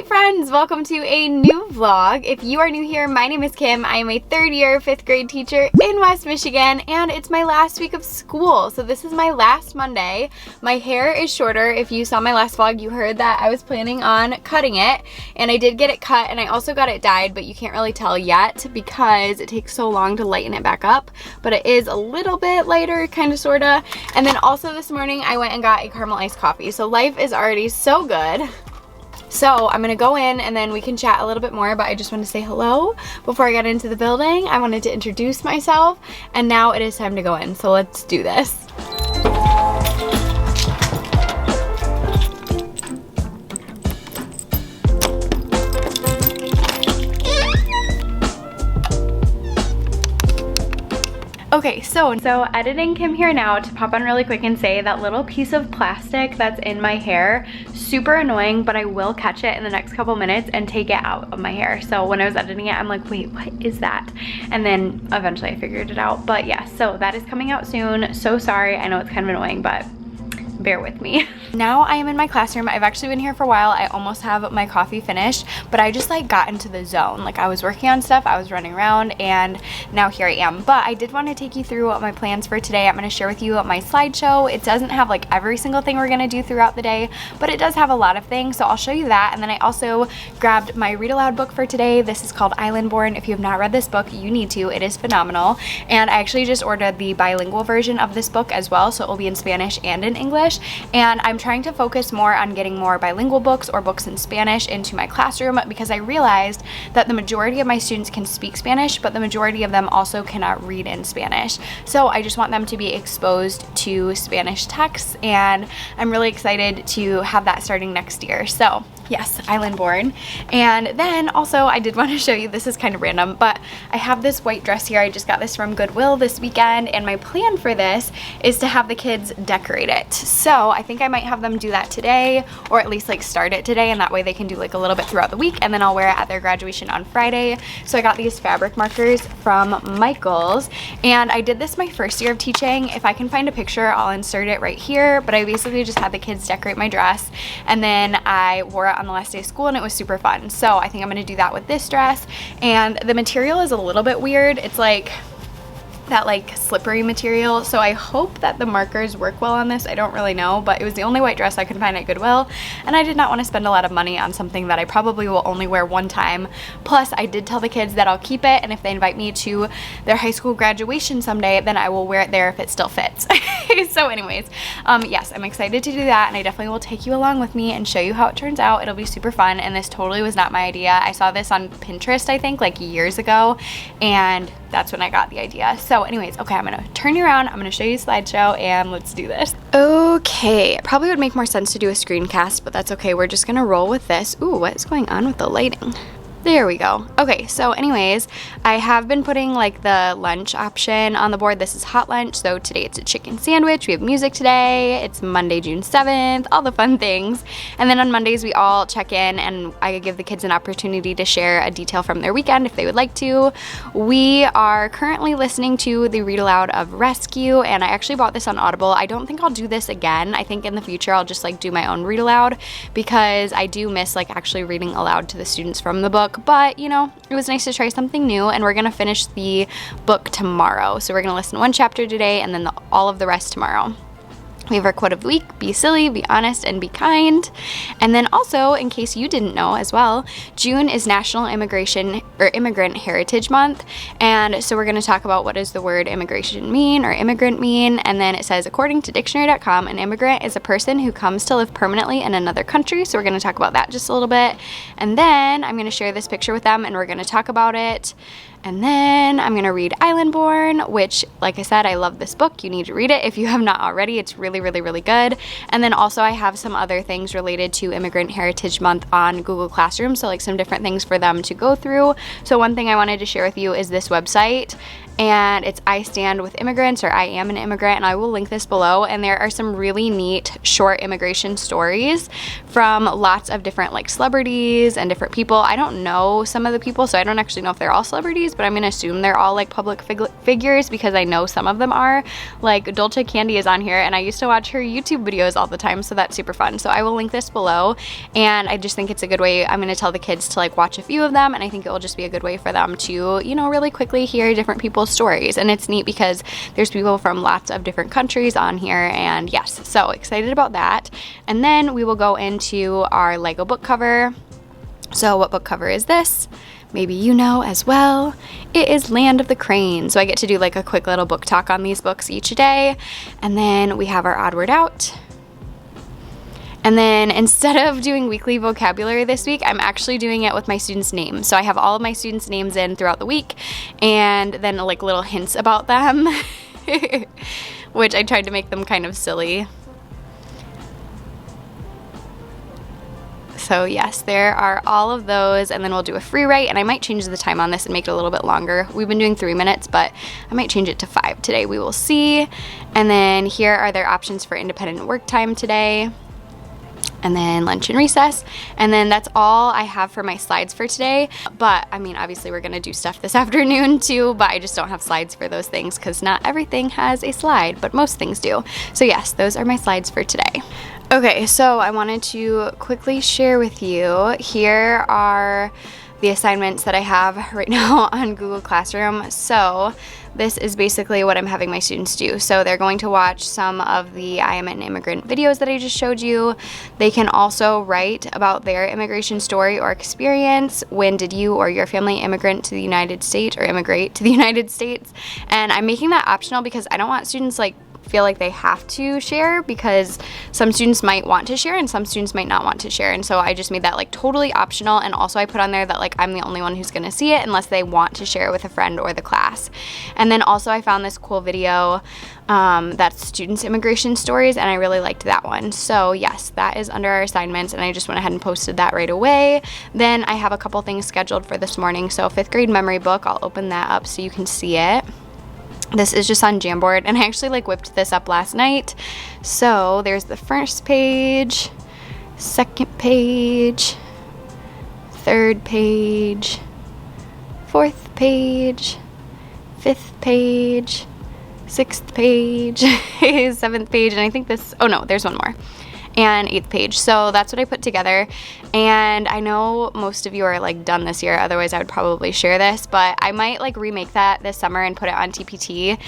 sweet friends, welcome to a new vlog. If you are new here, my name is Kim. I am a third year 5th grade teacher in West Michigan, and it's my last week of school. So this is my last Monday. My hair is shorter. If you saw my last vlog, you heard that I was planning on cutting it, and I did get it cut, and I also got it dyed, but you can't really tell yet because it takes so long to lighten it back up, but it is a little bit lighter, kind of, sort of. And then also this morning, I went and got a caramel iced coffee. So life is already so good. So I'm gonna go in and then we can chat a little bit more, but I just wanted to say hello before I got into the building. I wanted to introduce myself, and now it is time to go in. So let's do this. Okay, so editing Kim here now to pop on really quick and say that little piece of plastic that's in my hair, super annoying, but I will catch it in the next couple minutes and take it out of my hair. So when I was editing it, I'm like, wait, what is that? And then eventually I figured it out. But yeah, so that is coming out soon. So sorry, I know it's kind of annoying, but bear with me. Now I am in my classroom. I've actually been here for a while. I almost have my coffee finished, but I just like got into the zone. Like I was working on stuff, I was running around, and now here I am. But I did want to take you through what my plans for today. I'm going to share with you my slideshow. It doesn't have like every single thing we're going to do throughout the day, but it does have a lot of things. So I'll show you that. And then I also grabbed my read aloud book for today. This is called Island Born. If you have not read this book, you need to. It is phenomenal. And I actually just ordered the bilingual version of this book as well. So it will be in Spanish and in English. And I'm trying to focus more on getting more bilingual books or books in Spanish into my classroom, because I realized that the majority of my students can speak Spanish, but the majority of them also cannot read in Spanish. So I just want them to be exposed to Spanish texts, and I'm really excited to have that starting next year. So yes, Island Born. And then also I did want to show you, this is kind of random, but I have this white dress here. I just got this from Goodwill this weekend, and my plan for this is to have the kids decorate it. So I think I might have them do that today, or at least like start it today, and that way they can do like a little bit throughout the week, and then I'll wear it at their graduation on Friday. So I got these fabric markers from Michael's, and I did this my first year of teaching. If I can find a picture, I'll insert it right here, but I basically just had the kids decorate my dress, and then I wore it on the last day of school, and it was super fun. So I think I'm going to do that with this dress. And the material is a little bit weird. It's like that like slippery material, so I hope that the markers work well on this. I don't really know, but it was the only white dress I could find at Goodwill, and I did not want to spend a lot of money on something that I probably will only wear one time. Plus I did tell the kids that I'll keep it, and if they invite me to their high school graduation someday, then I will wear it there if it still fits. So anyways, yes, I'm excited to do that, and I definitely will take you along with me and show you how it turns out. It'll be super fun, and this totally was not my idea. I saw this on Pinterest, I think, like years ago, and that's when I got the idea. So anyways, okay, I'm gonna turn you around, I'm gonna show you a slideshow, and let's do this. Okay, it probably would make more sense to do a screencast, but that's okay. We're just gonna roll with this. Ooh, what is going on with the lighting? There we go. Okay, so anyways, I have been putting like the lunch option on the board. This is hot lunch, so today it's a chicken sandwich. We have music today. It's Monday, June 7th, all the fun things. And then on Mondays, we all check in, and I give the kids an opportunity to share a detail from their weekend if they would like to. We are currently listening to the read aloud of Rescue, and I actually bought this on Audible. I don't think I'll do this again. I think in the future, I'll just like do my own read aloud, because I do miss like actually reading aloud to the students from the book. But you know, it was nice to try something new, and we're gonna finish the book tomorrow. So we're gonna listen to one chapter today, and then all of the rest tomorrow. We have our quote of the week: be silly, be honest, and be kind. And then also, in case you didn't know as well, June is National Immigrant Heritage Month. And so we're going to talk about what does the word immigration mean, or immigrant mean. And then it says, according to dictionary.com, an immigrant is a person who comes to live permanently in another country. So we're going to talk about that just a little bit. And then I'm going to share this picture with them, and we're going to talk about it. And then I'm going to read Island Born, which, like I said, I love this book. You need to read it if you have not already. It's really, really, really good. And then also I have some other things related to Immigrant Heritage Month on Google Classroom, so like some different things for them to go through. So one thing I wanted to share with you is this website. and it's I Stand with Immigrants, or I Am an Immigrant, and I will link this below. And there are some really neat short immigration stories from lots of different like celebrities and different people. I don't know some of the people, so I don't actually know if they're all celebrities, but I'm gonna assume they're all like public figures because I know some of them are. Like Dolce Candy is on here, and I used to watch her YouTube videos all the time, so that's super fun. So I will link this below, and I just think it's a good way. I'm gonna tell the kids to like watch a few of them, and I think it will just be a good way for them to, you know, really quickly hear different people's stories. And it's neat because there's people from lots of different countries on here, and yes, so excited about that. And then we will go into our Lego book cover. So what book cover is this? Maybe you know as well. It is Land of the Cranes. So I get to do like a quick little book talk on these books each day. And then we have our Odd Word Out. And then instead of doing weekly vocabulary this week, I'm actually doing it with my students' names. So I have all of my students' names in throughout the week, and then like little hints about them, which I tried to make them kind of silly. So yes, there are all of those, and then we'll do a free write, and I might change the time on this and make it a little bit longer. We've been doing 3 minutes, but I might change it to 5 today. We will see. And then here are their options for independent work time today. And then lunch and recess. And then that's all I have for my slides for today. But I mean, obviously we're gonna do stuff this afternoon too, but I just don't have slides for those things because not everything has a slide, but most things do. So yes, those are my slides for today. Okay, so I wanted to quickly share with you, here are the assignments that I have right now on Google Classroom. So this is basically what I'm having my students do. So they're going to watch some of the I Am an Immigrant videos that I just showed you. They can also write about their immigration story or experience. When did you or your family immigrate to the United States, or immigrate to the United States? And I'm making that optional because I don't want students like feel like they have to share, because some students might want to share and some students might not want to share. And so I just made that like totally optional, and also I put on there that like I'm the only one who's gonna see it unless they want to share it with a friend or the class. And then also I found this cool video that's students' immigration stories, and I really liked that one. So yes, that is under our assignments, and I just went ahead and posted that right away. Then I have a couple things scheduled for this morning. So 5th grade memory book, I'll open that up so you can see it. This is just on Jamboard, and I actually like whipped this up last night. So there's the first page, second page, third page, fourth page, fifth page, sixth page, seventh page, and I think this, oh no, there's one more, and 8th page. So that's what I put together, and I know most of you are like done this year, otherwise I would probably share this, but I might like remake that this summer and put it on TPT.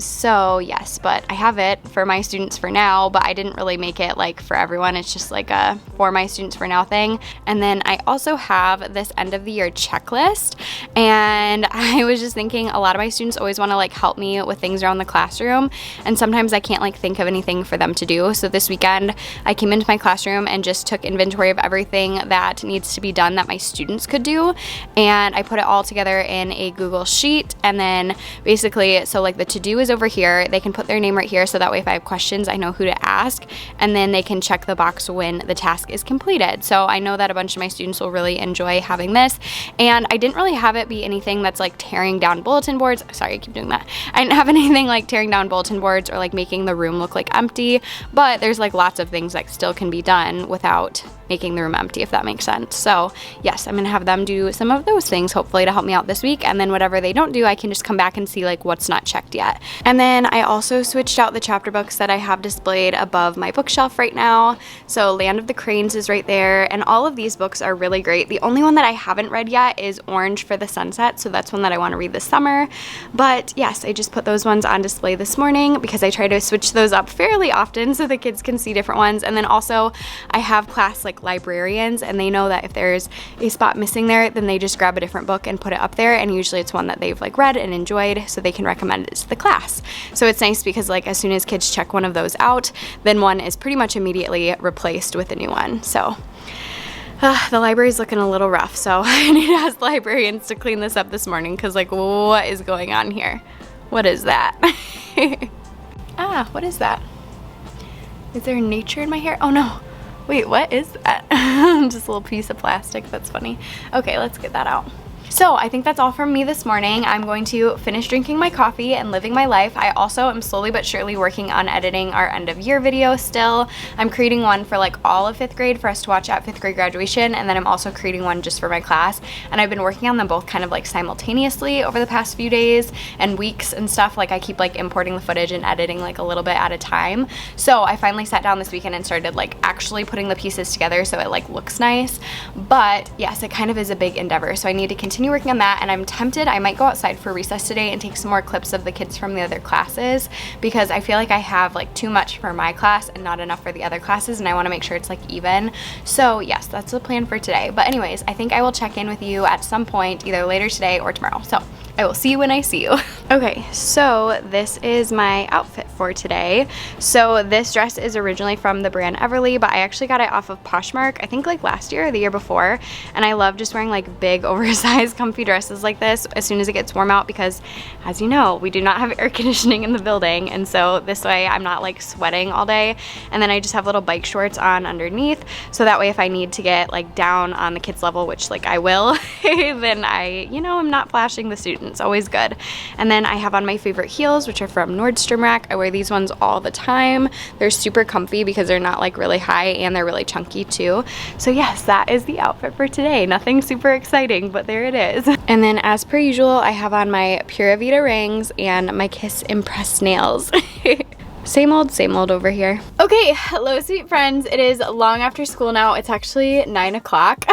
So yes, but I have it for my students for now, but I didn't really make it like for everyone. It's just like a for my students for now thing. And then I also have this end of the year checklist, and I was just thinking a lot of my students always want to like help me with things around the classroom, and sometimes I can't like think of anything for them to do. So this weekend I came into my classroom and just took inventory of everything that needs to be done that my students could do, and I put it all together in a Google sheet. And then basically, so like the to-do is over here, they can put their name right here, so that way if I have questions I know who to ask, and then they can check the box when the task is completed. So I know that a bunch of my students will really enjoy having this, and I didn't really have it be anything that's like tearing down bulletin boards. Sorry, I keep doing that. I didn't have anything like tearing down bulletin boards or like making the room look like empty, but there's like lots of things that still can be done without making the room empty, if that makes sense. So yes, I'm gonna have them do some of those things hopefully to help me out this week, and then whatever they don't do, I can just come back and see like what's not checked yet. And then I also switched out the chapter books that I have displayed above my bookshelf right now. So Land of the Cranes is right there, and all of these books are really great. The only one that I haven't read yet is Orange for the Sunset, so that's one that I want to read this summer. But yes, I just put those ones on display this morning because I try to switch those up fairly often so the kids can see different ones. And then also I have class like librarians, and they know that if there's a spot missing there, then they just grab a different book and put it up there, and usually it's one that they've like read and enjoyed, so they can recommend it to the class. So it's nice because like as soon as kids check one of those out, then one is pretty much immediately replaced with a new one. So the library's looking a little rough, so I need to ask librarians to clean this up this morning, because like what is going on here? What is that? What is that? Is there nature in my hair? Oh no. Wait, what is that? Just a little piece of plastic. That's funny. Okay, let's get that out. So I think that's all from me this morning. I'm going to finish drinking my coffee and living my life. I also am slowly but surely working on editing our end of year video still. I'm creating one for like all of 5th grade for us to watch at 5th grade graduation, and then I'm also creating one just for my class, and I've been working on them both kind of like simultaneously over the past few days and weeks and stuff. Like I keep like importing the footage and editing like a little bit at a time. So I finally sat down this weekend and started like actually putting the pieces together so it like looks nice. But yes, it kind of is a big endeavor, so I need to continue working on that, and I'm tempted. I might go outside for recess today and take some more clips of the kids from the other classes, because I feel like I have like too much for my class and not enough for the other classes, and I want to make sure it's like even. So yes, that's the plan for today. But anyways, I think I will check in with you at some point either later today or tomorrow. So I will see you when I see you. Okay, so this is my outfit for today. So this dress is originally from the brand Everly, but I actually got it off of Poshmark, I think like last year or the year before. And I love just wearing like big oversized comfy dresses like this as soon as it gets warm out, because as you know, we do not have air conditioning in the building. And so this way I'm not like sweating all day. And then I just have little bike shorts on underneath. So that way if I need to get like down on the kids level, which like I will, then I, you know, I'm not flashing the students. Always good. And then I have on my favorite heels, which are from Nordstrom Rack. I wear these ones all the time. They're super comfy because they're not like really high, and they're really chunky too. So yes, that is the outfit for today. Nothing super exciting, but there it is. And then as per usual, I have on my Pura Vida rings and my Kiss Impress nails. Same old over here. Okay, hello sweet friends. It is long after school now. It's actually 9 o'clock.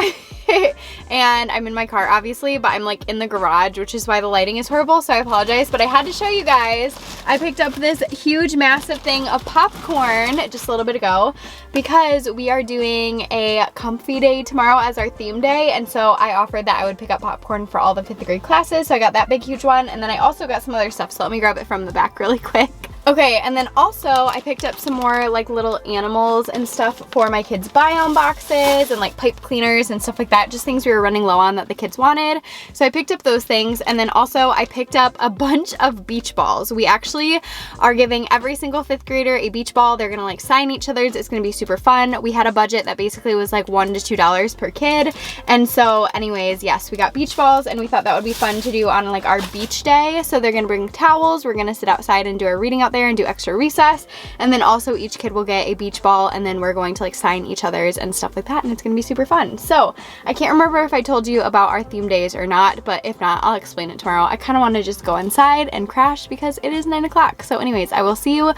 And I'm in my car obviously, but I'm like in the garage, which is why the lighting is horrible, so I apologize. But I had to show you guys, I picked up this huge massive thing of popcorn just a little bit ago, because we are doing a comfy day tomorrow as our theme day, and so I offered that I would pick up popcorn for all the 5th grade classes. So I got that big huge one, and then I also got some other stuff, so let me grab it from the back really quick. Okay, and then also I picked up some more like little animals and stuff for my kids' biome boxes, and like pipe cleaners and stuff like that, just things we were running low on that the kids wanted. So I picked up those things, and then also I picked up a bunch of beach balls. We actually are giving every single 5th grader a beach ball. They're gonna like sign each other's. It's gonna be super fun. We had a budget that basically was like $1 to $2 per kid. And so anyways, yes, we got beach balls, and we thought that would be fun to do on like our beach day. So they're gonna bring towels. We're gonna sit outside and do our reading out there and do extra recess, and then also each kid will get a beach ball, and then we're going to like sign each other's and stuff like that, and it's gonna be super fun. So I can't remember if I told you about our theme days or not, but if not, I'll explain it tomorrow. I kind of want to just go inside and crash because it is 9 o'clock. So anyways, I will see you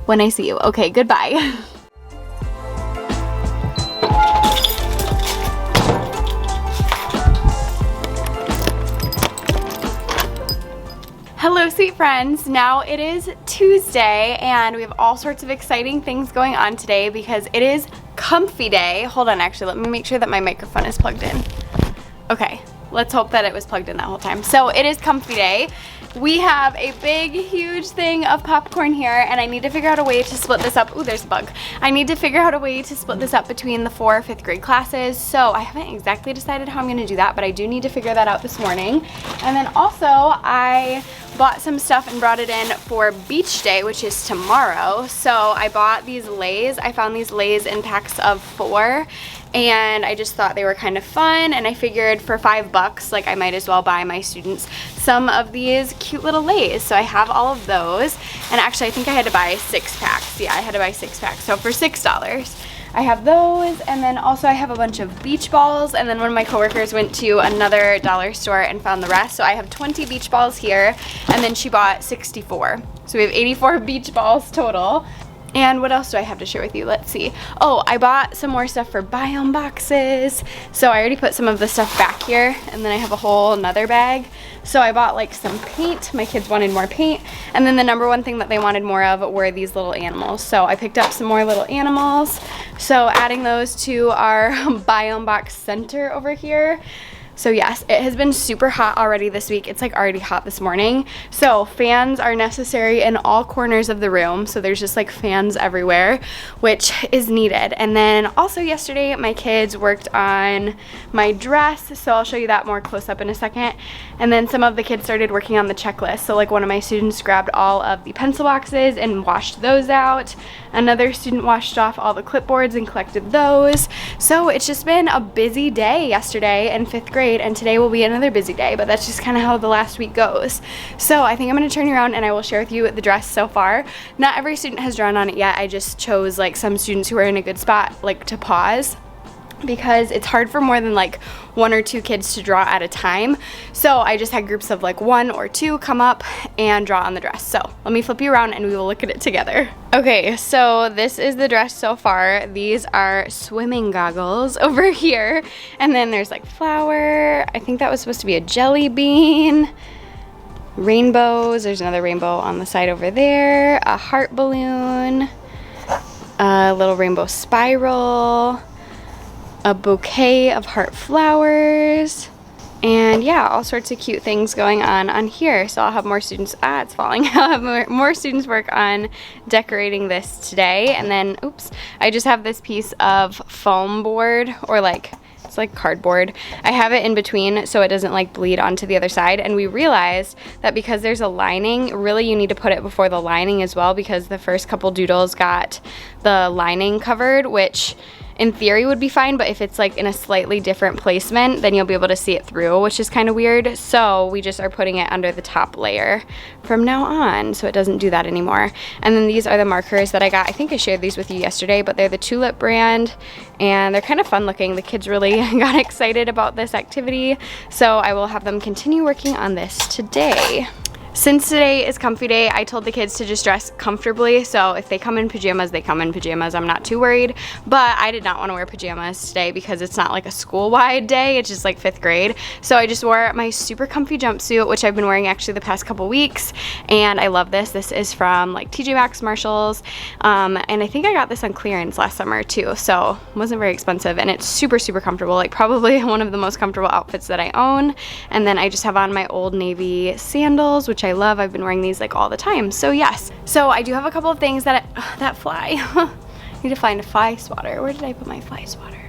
when I see you. Okay, goodbye. Hello sweet friends, now it is Tuesday and we have all sorts of exciting things going on today because it is comfy day. Hold on, actually let me make sure that my microphone is plugged in. Okay, let's hope that it was plugged in that whole time. So it is comfy day. We have a big, huge thing of popcorn here, and I need to figure out a way to split this up. Ooh, there's a bug. I need to figure out a way to split this up between the 4 5th grade classes. So I haven't exactly decided how I'm gonna do that, but I do need to figure that out this morning. And then also I bought some stuff and brought it in for beach day, which is tomorrow. So I bought these Lays. I found these Lays in packs of 4. And I just thought they were kind of fun, and I figured for $5, like I might as well buy my students some of these cute little Lays. So I have all of those, and actually I think I had to buy 6 packs. Yeah, I had to buy 6 packs, so for $6. I have those, and then also I have a bunch of beach balls, and then one of my coworkers went to another dollar store and found the rest. So I have 20 beach balls here, and then she bought 64. So we have 84 beach balls total. And what else do I have to share with you? Let's see. Oh, I bought some more stuff for biome boxes. So I already put some of the stuff back here, and then I have a whole another bag. So I bought like some paint. My kids wanted more paint. And then the number one thing that they wanted more of were these little animals. So I picked up some more little animals. So adding those to our biome box center over here. So yes, it has been super hot already this week. It's like already hot this morning. So fans are necessary in all corners of the room. So there's just like fans everywhere, which is needed. And then also yesterday, my kids worked on my dress. So I'll show you that more close up in a second. And then some of the kids started working on the checklist. So like one of my students grabbed all of the pencil boxes and washed those out. Another student washed off all the clipboards and collected those. So it's just been a busy day yesterday in 5th grade. parade, and today will be another busy day, but that's just kind of how the last week goes. So I think I'm going to turn you around and I will share with you the dress so far. Not every student has drawn on it yet. I just chose like some students who are in a good spot like to pause, because it's hard for more than like 1 or 2 kids to draw at a time. So I just had groups of like 1 or 2 come up and draw on the dress. So let me flip you around and we will look at it together. Okay, so this is the dress so far. These are swimming goggles over here. And then there's like flower. I think that was supposed to be a jelly bean. Rainbows. There's another rainbow on the side over there. A heart balloon. A little rainbow spiral. A bouquet of heart flowers, and yeah, all sorts of cute things going on here. So I'll have more students, it's falling. I'll have more students work on decorating this today. And then, oops, I just have this piece of foam board, or like, it's like cardboard. I have it in between so it doesn't like bleed onto the other side. And we realized that because there's a lining, really you need to put it before the lining as well, because the first couple doodles got the lining covered, which in theory would be fine, but if it's like in a slightly different placement, then you'll be able to see it through, which is kind of weird. So we just are putting it under the top layer from now on, so it doesn't do that anymore. And then these are the markers that I got. I think I shared these with you yesterday, but they're the Tulip brand, and they're kind of fun looking. The kids really got excited about this activity, so I will have them continue working on this today. Since today is comfy day, I told the kids to just dress comfortably, so if they come in pajamas, they come in pajamas. I'm not too worried, but I did not want to wear pajamas today because it's not like a school-wide day, it's just like 5th grade. So I just wore my super comfy jumpsuit, which I've been wearing actually the past couple weeks, and I love this. This is from like TJ Maxx, Marshalls, and I think I got this on clearance last summer too, so it wasn't very expensive, and it's super, super comfortable, like probably one of the most comfortable outfits that I own. And then I just have on my Old Navy sandals, which I love. I've been wearing these like all the time. So yes, so I do have a couple of things that that fly. Need to find a fly swatter. Where did I put my fly swatter?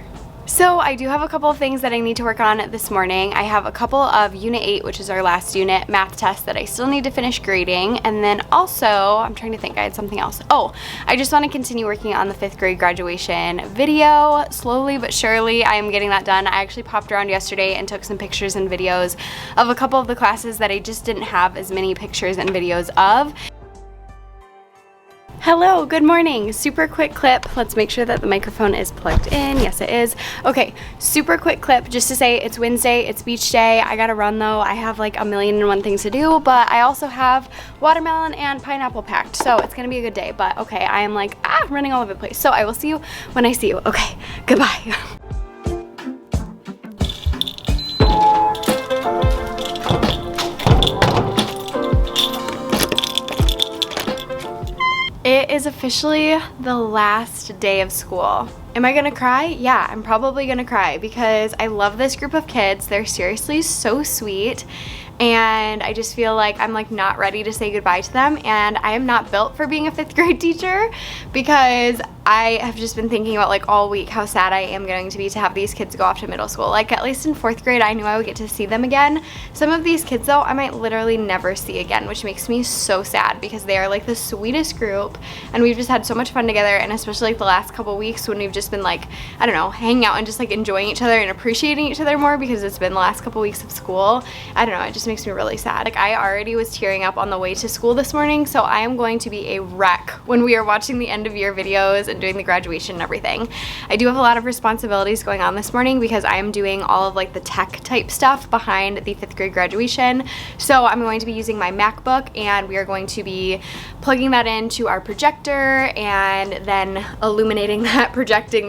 So I do have a couple of things that I need to work on this morning. I have a couple of Unit 8, which is our last unit, math test that I still need to finish grading. And then also, I'm trying to think, I had something else. Oh, I just want to continue working on the 5th grade graduation video. Slowly but surely, I am getting that done. I actually popped around yesterday and took some pictures and videos of a couple of the classes that I just didn't have as many pictures and videos of. Hello, good morning. Super quick clip. Let's make sure that the microphone is plugged in. Yes, it is. Okay, super quick clip just to say it's Wednesday, it's beach day. I gotta run though. I have like 1,000,001 things to do, but I also have watermelon and pineapple packed, so it's gonna be a good day. But okay, I am like, running all over the place. So I will see you when I see you. Okay, goodbye. It is officially the last day of school. Am I gonna cry? Yeah, I'm probably gonna cry because I love this group of kids. They're seriously so sweet. And I just feel like I'm like not ready to say goodbye to them, and I am not built for being a 5th grade teacher, because I have just been thinking about like all week how sad I am going to be to have these kids go off to middle school. Like at least in 4th grade I knew I would get to see them again. Some of these kids though I might literally never see again, which makes me so sad because they are like the sweetest group and we've just had so much fun together. And especially like the last couple weeks when we've just been like, I don't know, hanging out and just like enjoying each other and appreciating each other more because it's been the last couple weeks of school. I don't know, it just makes me really sad. Like I already was tearing up on the way to school this morning, so I am going to be a wreck when we are watching the end of year videos and doing the graduation and everything. I do have a lot of responsibilities going on this morning because I am doing all of like the tech type stuff behind the 5th grade graduation. So I'm going to be using my MacBook and we are going to be plugging that into our projector and then illuminating that, projecting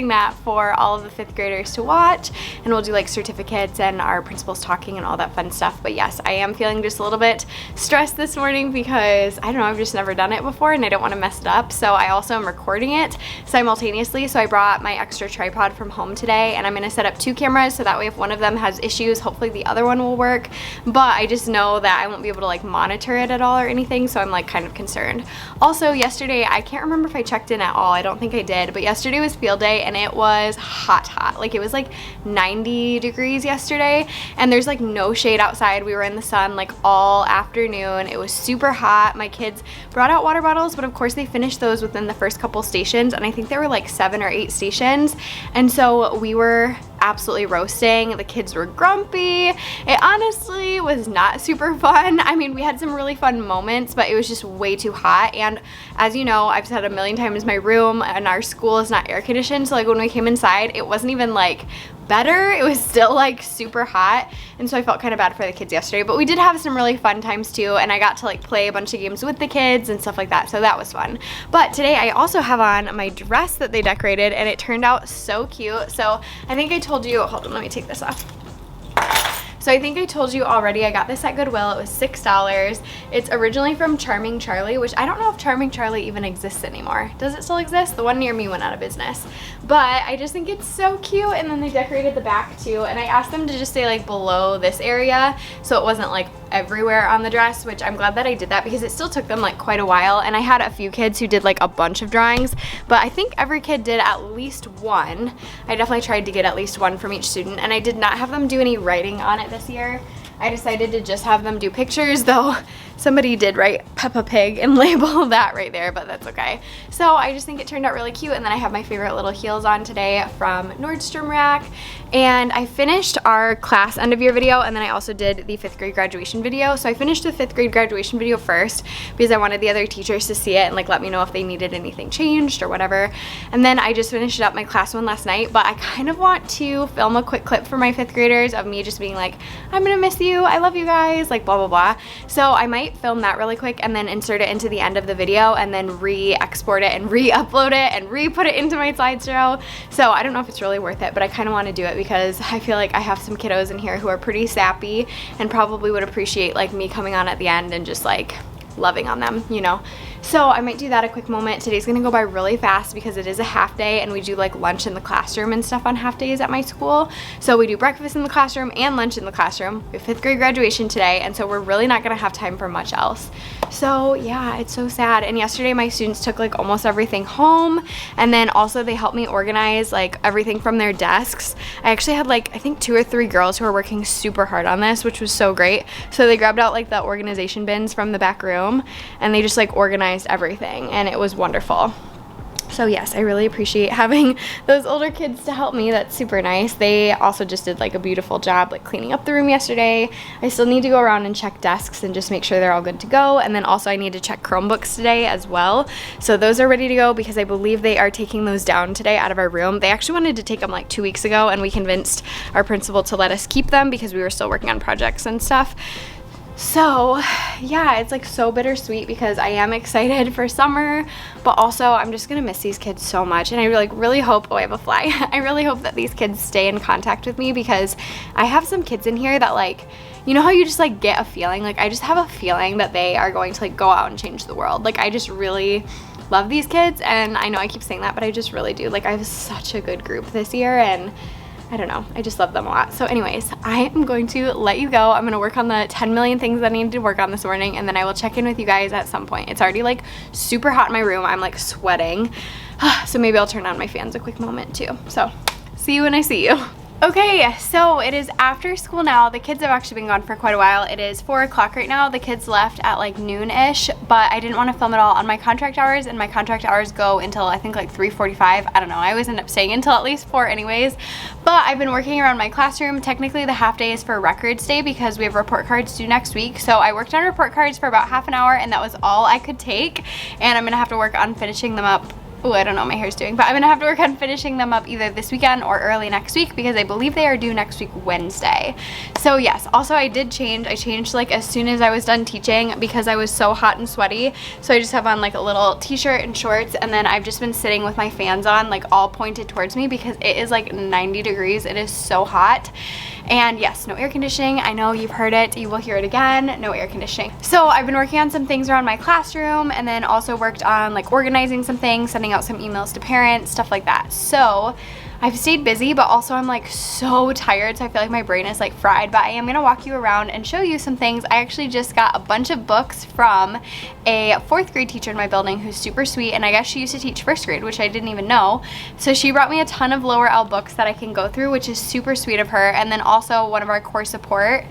that for all of the 5th graders to watch, and we'll do like certificates and our principals talking and all that fun stuff. But yes, I am feeling just a little bit stressed this morning because I don't know, I've just never done it before and I don't want to mess it up. So I also am recording it simultaneously. So I brought my extra tripod from home today and I'm going to set up 2 cameras so that way if one of them has issues, hopefully the other one will work. But I just know that I won't be able to like monitor it at all or anything, so I'm like kind of concerned. Also yesterday, I can't remember if I checked in at all. I don't think I did, but yesterday was field day and it was hot. Like it was like 90 degrees yesterday and there's like no shade outside. We were in the sun like all afternoon. It was super hot. My kids brought out water bottles, but of course they finished those within the first couple stations, and I think there were like 7 or 8 stations, and so we were absolutely roasting. The kids were grumpy. It honestly was not super fun. I mean, we had some really fun moments, but it was just way too hot. And as you know, I've said a million times, my room and our school is not air conditioned. So like when we came inside, it wasn't even like better. It was still like super hot, and so I felt kind of bad for the kids yesterday, but we did have some really fun times too, and I got to like play a bunch of games with the kids and stuff like that, so that was fun. But today I also have on my dress that they decorated, and it turned out so cute. So I think I told you, hold on, let me take this off. So I think I told you already, I got this at Goodwill. It was $6. It's originally from Charming Charlie, which I don't know if Charming Charlie even exists anymore. Does it still exist? The one near me went out of business. But I just think it's so cute, and then they decorated the back too, and I asked them to just stay like below this area so it wasn't like everywhere on the dress, which I'm glad that I did that because it still took them like quite a while, and I had a few kids who did like a bunch of drawings, but I think every kid did at least one. I definitely tried to get at least one from each student, and I did not have them do any writing on it this year. I decided to just have them do pictures, though somebody did write Peppa Pig and label that right there, but that's okay. So I just think it turned out really cute, and then I have my favorite little heels on today from Nordstrom Rack. And I finished our class end of year video, and then I also did the 5th grade graduation video. So I finished the 5th grade graduation video first because I wanted the other teachers to see it and like let me know if they needed anything changed or whatever. And then I just finished up my class one last night, but I kind of want to film a quick clip for my 5th graders of me just being like, I'm gonna miss you, I love you guys, like blah blah blah. So I might film that really quick and then insert it into the end of the video and then re-export it and re-upload it and re-put it into my slideshow. So I don't know if it's really worth it, but I kind of want to do it because I feel like I have some kiddos in here who are pretty sappy and probably would appreciate like me coming on at the end and just like loving on them, you know. So I might do that a quick moment. Today's gonna go by really fast because it is a half day, and we do like lunch in the classroom and stuff on half days at my school. So we do breakfast in the classroom and lunch in the classroom. We have 5th grade graduation today, and so we're really not gonna have time for much else. So yeah, it's so sad. And yesterday my students took like almost everything home, and then also they helped me organize like everything from their desks. I actually had like I think 2 or 3 girls who were working super hard on this, which was so great. So they grabbed out like the organization bins from the back room, and they just like organized everything, and it was wonderful. So yes, I really appreciate having those older kids to help me. That's super nice. They also just did like a beautiful job like cleaning up the room yesterday. I still need to go around and check desks and just make sure they're all good to go, and then also I need to check Chromebooks today as well. So those are ready to go because I believe they are taking those down today out of our room. They actually wanted to take them like 2 weeks ago, and we convinced our principal to let us keep them because we were still working on projects and stuff. So yeah, it's like so bittersweet because I am excited for summer, but also I'm just gonna miss these kids so much, and I really hope, oh I have a fly, I really hope that these kids stay in contact with me because I have some kids in here that like, you know how you just like get a feeling, like I just have a feeling that they are going to like go out and change the world. Like I just really love these kids, and I know I keep saying that, but I just really do. Like I have such a good group this year, and I don't know, I just love them a lot. So anyways, I am going to let you go. I'm gonna work on the 10 million things that I need to work on this morning, and then I will check in with you guys at some point. It's already like super hot in my room. I'm like sweating. So maybe I'll turn on my fans a quick moment too. So see you when I see you. Okay, so it is after school now. The kids have actually been gone for quite a while. It is 4 o'clock right now. The kids left at like noon-ish, but I didn't want to film it all on my contract hours, and my contract hours go until I think like 3:45. I don't know, I always end up staying until at least 4 anyways. But I've been working around my classroom. Technically the half day is for records day because we have report cards due next week. So I worked on report cards for about half an hour, and that was all I could take, and I'm gonna have to work on finishing them up. Oh, I don't know what my hair's doing, but I'm gonna have to work on finishing them up either this weekend or early next week because I believe they are due next week Wednesday. So yes, also I changed like as soon as I was done teaching because I was so hot and sweaty. So I just have on like a little t-shirt and shorts, and then I've just been sitting with my fans on like all pointed towards me because it is like 90 degrees. It is so hot. And yes, no air conditioning. I know you've heard it, you will hear it again, no air conditioning. So I've been working on some things around my classroom, and then also worked on like organizing some things, sending out some emails to parents, stuff like that. So I've stayed busy, but also I'm like so tired, so I feel like my brain is like fried. But I am gonna walk you around and show you some things. I actually just got a bunch of books from a 4th grade teacher in my building who's super sweet, and I guess she used to teach 1st grade, which I didn't even know. So she brought me a ton of lower L books that I can go through, which is super sweet of her. And then also one of our core support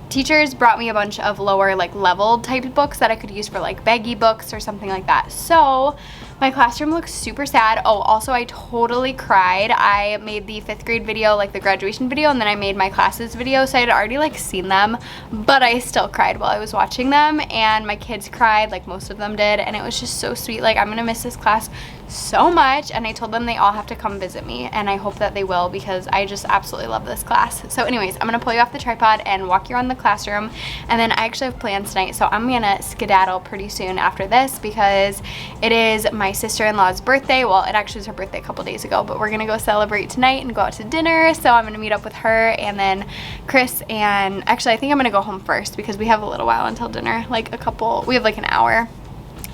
teachers brought me a bunch of lower like leveled type books that I could use for like baggy books or something like that. So My classroom looks super sad. Oh, also I totally cried. I made the 5th grade video, like the graduation video, and then I made my classes video, so I had already like seen them, but I still cried while I was watching them, and my kids cried, like most of them did, and it was just so sweet. Like, I'm gonna miss this class so much, and I told them they all have to come visit me, and I hope that they will because I just absolutely love this class. So anyways, I'm gonna pull you off the tripod and walk you around the classroom, and then I actually have plans tonight, so I'm gonna skedaddle pretty soon after this because it is my sister-in-law's birthday. Well, it actually was her birthday a couple days ago, but we're gonna go celebrate tonight and go out to dinner, so I'm gonna meet up with her and then Chris, and actually I think I'm gonna go home first because we have a little while until dinner, like we have like an hour.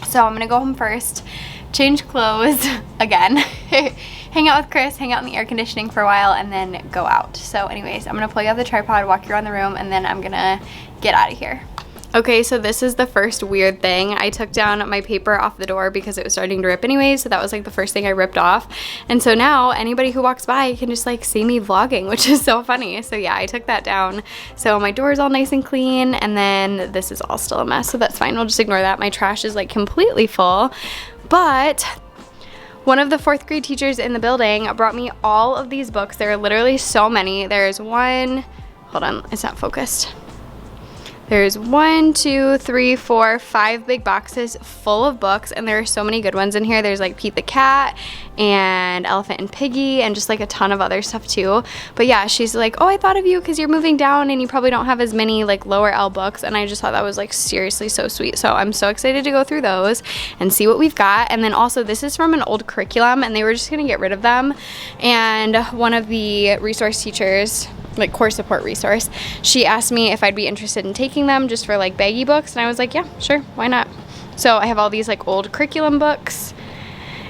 So I'm gonna go home first, change clothes again, hang out with Chris, hang out in the air conditioning for a while, and then go out. So anyways, I'm gonna pull you off the tripod, walk you around the room, and then I'm gonna get out of here. Okay, so this is the first weird thing. I took down my paper off the door because it was starting to rip anyways, so that was like the first thing I ripped off. And so now anybody who walks by can just like see me vlogging, which is so funny. So yeah, I took that down. So my door is all nice and clean, and then this is all still a mess, so that's fine. We'll just ignore that. My trash is like completely full. But one of the 4th grade teachers in the building brought me all of these books. There are literally so many. There's one, hold on, it's not focused. There's 1, 2, 3, 4, 5 big boxes full of books, and there are so many good ones in here. There's like Pete the Cat and Elephant and Piggy and just like a ton of other stuff too. But yeah, she's like, oh, I thought of you because you're moving down and you probably don't have as many like lower L books, and I just thought that was like seriously so sweet. So I'm so excited to go through those and see what we've got. And then also this is from an old curriculum, and they were just gonna get rid of them, and one of the resource teachers, like core support resource, she asked me if I'd be interested in taking them just for like baggy books, and I was like, yeah, sure, why not? So I have all these like old curriculum books,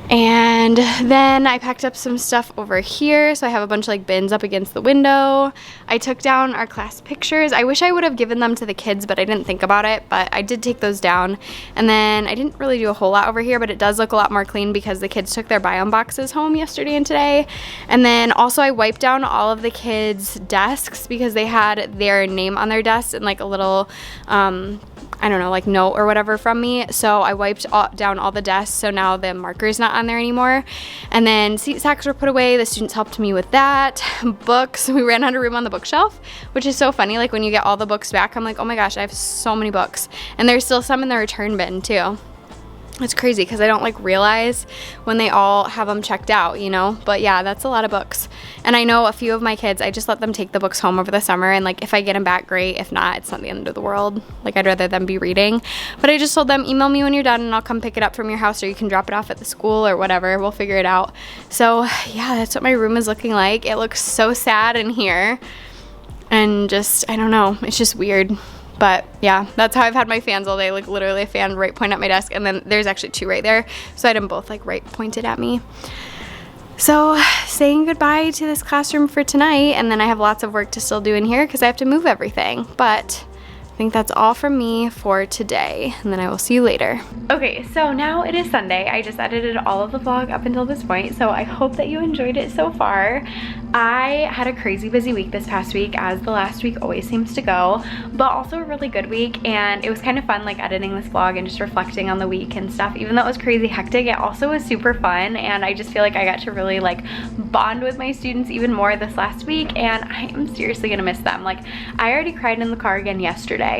and then I packed up some stuff over here, so I have a bunch of like bins up against the window. I took down our class pictures. I wish I would have given them to the kids, but I didn't think about it, but I did take those down. And then I didn't really do a whole lot over here, but it does look a lot more clean because the kids took their biome boxes home yesterday and today. And then also I wiped down all of the kids' desks because they had their name on their desks and like a little I don't know, like note or whatever from me. So I wiped down all the desks, so now the marker's not on there anymore. And then seat sacks were put away. The students helped me with that. Books, we ran out of room on the bookshelf, which is so funny. Like when you get all the books back, I'm like, oh my gosh, I have so many books. And there's still some in the return bin too. It's crazy because I don't like realize when they all have them checked out, you know? But yeah, that's a lot of books. And I know a few of my kids, I just let them take the books home over the summer, and like if I get them back, great. If not, it's not the end of the world. Like I'd rather them be reading. But I just told them, email me when you're done and I'll come pick it up from your house, or you can drop it off at the school or whatever. We'll figure it out. So yeah, that's what my room is looking like. It looks so sad in here. And just, I don't know, it's just weird. But yeah, that's how I've had my fans all day, like literally a fan right point at my desk, and then there's actually 2 right there, so I had them both like right pointed at me. So saying goodbye to this classroom for tonight, and then I have lots of work to still do in here because I have to move everything. But I think that's all from me for today, and then I will see you later. Okay, so now it is Sunday. I just edited all of the vlog up until this point, so I hope that you enjoyed it so far. I had a crazy busy week this past week, as the last week always seems to go, but also a really good week, and it was kind of fun like editing this vlog and just reflecting on the week and stuff. Even though it was crazy hectic, it also was super fun, and I just feel like I got to really like bond with my students even more this last week, and I am seriously gonna miss them. Like, I already cried in the car again yesterday.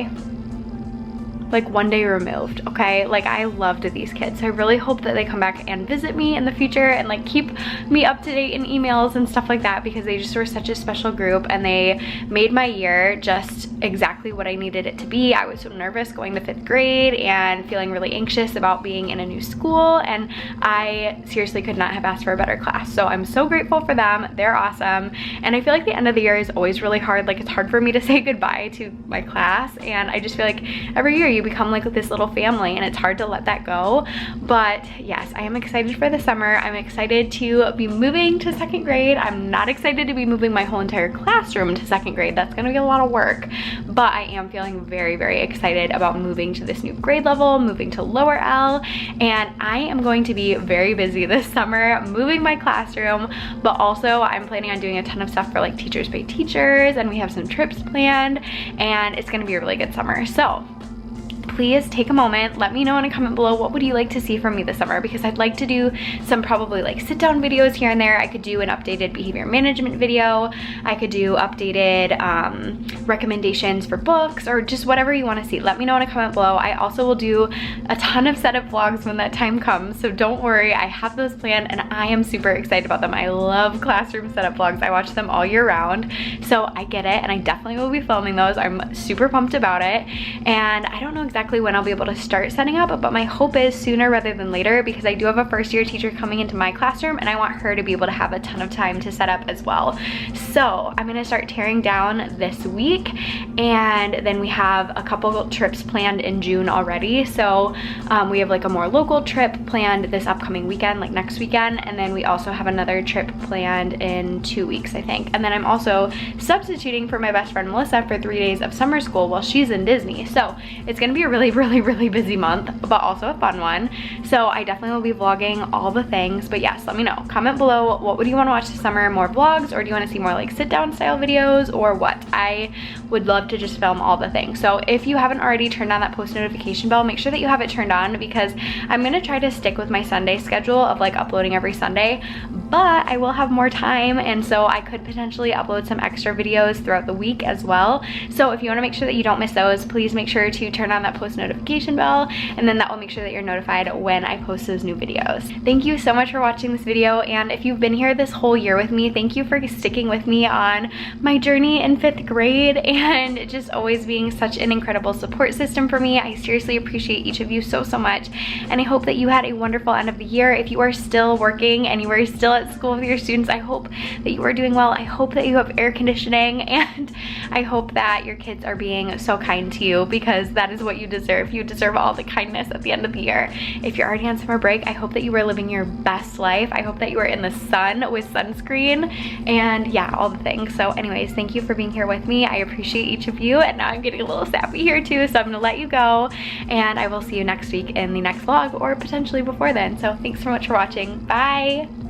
Like 1 day removed, okay? Like I loved these kids. So I really hope that they come back and visit me in the future and like keep me up to date in emails and stuff like that, because they just were such a special group and they made my year just exactly what I needed it to be. I was so nervous going to 5th grade and feeling really anxious about being in a new school, and I seriously could not have asked for a better class. So I'm so grateful for them. They're awesome. And I feel like the end of the year is always really hard. Like it's hard for me to say goodbye to my class, and I just feel like every year you become like this little family and it's hard to let that go. But yes, I am excited for the summer. I'm excited to be moving to 2nd grade. I'm not excited to be moving my whole entire classroom to 2nd grade. That's gonna be a lot of work, but I am feeling very, very excited about moving to this new grade level, moving to lower L, and I am going to be very busy this summer moving my classroom, but also I'm planning on doing a ton of stuff for like Teachers Pay Teachers, and we have some trips planned, and it's gonna be a really good summer. So please take a moment, let me know in a comment below, what would you like to see from me this summer? Because I'd like to do some probably like sit down videos here and there. I could do an updated behavior management video. I could do updated recommendations for books, or just whatever you want to see. Let me know in a comment below. I also will do a ton of setup vlogs when that time comes, so don't worry, I have those planned and I am super excited about them. I love classroom setup vlogs. I watch them all year round, so I get it, and I definitely will be filming those. I'm super pumped about it, and I don't know exactly when I'll be able to start setting up, but my hope is sooner rather than later, because I do have a first year teacher coming into my classroom and I want her to be able to have a ton of time to set up as well. So I'm gonna start tearing down this week, and then we have a couple trips planned in June already. So we have like a more local trip planned this upcoming weekend, like next weekend, and then we also have another trip planned in 2 weeks, I think. And then I'm also substituting for my best friend Melissa for 3 days of summer school while she's in Disney. So it's gonna be a really busy month, but also a fun one. So I definitely will be vlogging all the things. But yes, let me know. Comment below, what would you want to watch this summer? More vlogs, or do you want to see more like sit down style videos, or what? I would love to just film all the things. So if you haven't already turned on that post notification bell, make sure that you have it turned on, because I'm gonna try to stick with my Sunday schedule of like uploading every Sunday, but I will have more time, and so I could potentially upload some extra videos throughout the week as well. So if you want to make sure that you don't miss those, please make sure to turn on that post notification bell, and then that will make sure that you're notified when I post those new videos. Thank you so much for watching this video, and if you've been here this whole year with me, thank you for sticking with me on my journey in 5th grade and just always being such an incredible support system for me. I seriously appreciate each of you so much, and I hope that you had a wonderful end of the year. If you are still working and you are still at school with your students, I hope that you are doing well. I hope that you have air conditioning, and I hope that your kids are being so kind to you, because that is what you deserve. You deserve all the kindness at the end of the year. If you're already on summer break, I hope that you are living your best life. I hope that you are in the sun with sunscreen, and yeah, all the things. So anyways, thank you for being here with me. I appreciate each of you, and now I'm getting a little sappy here too, so I'm gonna let you go, and I will see you next week in the next vlog, or potentially before then. So thanks so much for watching. Bye.